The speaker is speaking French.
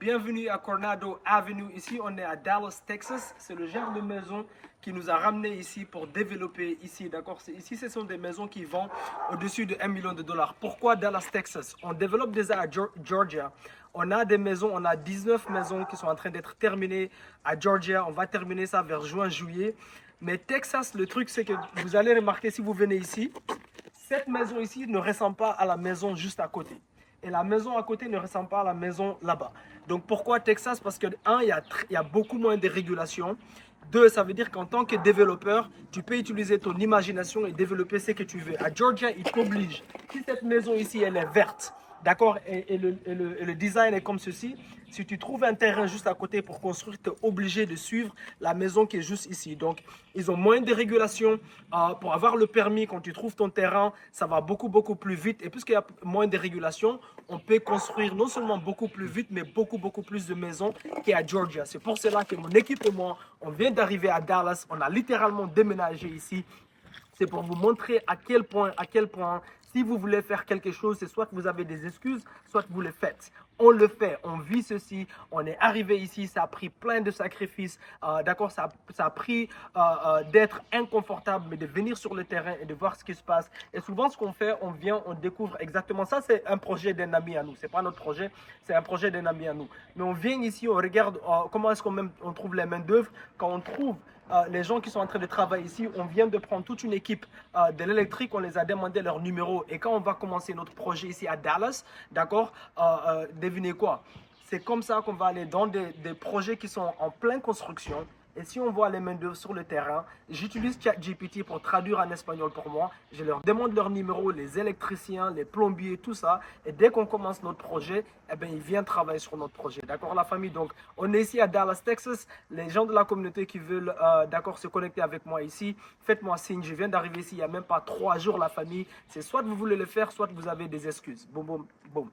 Bienvenue à Coronado Avenue. Ici, on est à Dallas, Texas. C'est le genre de maison qui nous a ramené ici pour développer ici. D'accord? Ici, ce sont des maisons qui vendent au-dessus de 1 million de dollars. Pourquoi Dallas, Texas? On développe déjà à Georgia. On a des maisons, on a 19 maisons qui sont en train d'être terminées à Georgia. On va terminer ça vers juin, juillet. Mais Texas, le truc, c'est que vous allez remarquer si vous venez ici, cette maison ici ne ressemble pas à la maison juste à côté. Et la maison à côté ne ressemble pas à la maison là-bas. Donc pourquoi Texas? Parce que, un, il y a beaucoup moins de régulation. Deux, ça veut dire qu'en tant que développeur, tu peux utiliser ton imagination et développer ce que tu veux. À Georgia, il t'oblige. Si cette maison ici, elle est verte, d'accord, et le design est comme ceci, si tu trouves un terrain juste à côté pour construire, tu es obligé de suivre la maison qui est juste ici. Donc, ils ont moins de régulation. Pour avoir le permis, quand tu trouves ton terrain, ça va beaucoup plus vite. Et puisqu'il y a moins de régulation, on peut construire non seulement beaucoup plus vite, mais beaucoup plus de maisons qu'à Georgia. C'est pour cela que mon équipe et moi, on vient d'arriver à Dallas. On a littéralement déménagé ici. C'est pour vous montrer à quel point, si vous voulez faire quelque chose, c'est soit que vous avez des excuses, soit que vous le faites. On le fait, on vit ceci, on est arrivé ici, ça a pris plein de sacrifices, d'accord, ça a pris d'être inconfortable, mais de venir sur le terrain et de voir ce qui se passe. Et souvent, ce qu'on fait, on vient, on découvre exactement ça. C'est un projet d'un ami à nous, c'est pas notre projet, c'est un projet d'un ami à nous. Mais on vient ici, on regarde comment est-ce qu'on trouve les mains d'œuvre, quand on trouve les gens qui sont en train de travailler ici, on vient de prendre toute une équipe de l'électrique, on les a demandé leur numéro. Et quand on va commencer notre projet ici à Dallas, d'accord, devinez quoi? C'est comme ça qu'on va aller dans des projets qui sont en pleine construction. Et si on voit les mains d'œuvre sur le terrain, j'utilise ChatGPT pour traduire en espagnol pour moi. Je leur demande leur numéro, les électriciens, les plombiers, tout ça. Et dès qu'on commence notre projet, eh bien, ils viennent travailler sur notre projet. D'accord, la famille? Donc, on est ici à Dallas, Texas. Les gens de la communauté qui veulent, d'accord, se connecter avec moi ici, faites-moi signe. Je viens d'arriver ici il n'y a même pas 3 jours, la famille. C'est soit vous voulez le faire, soit vous avez des excuses. Boum, boum, boum.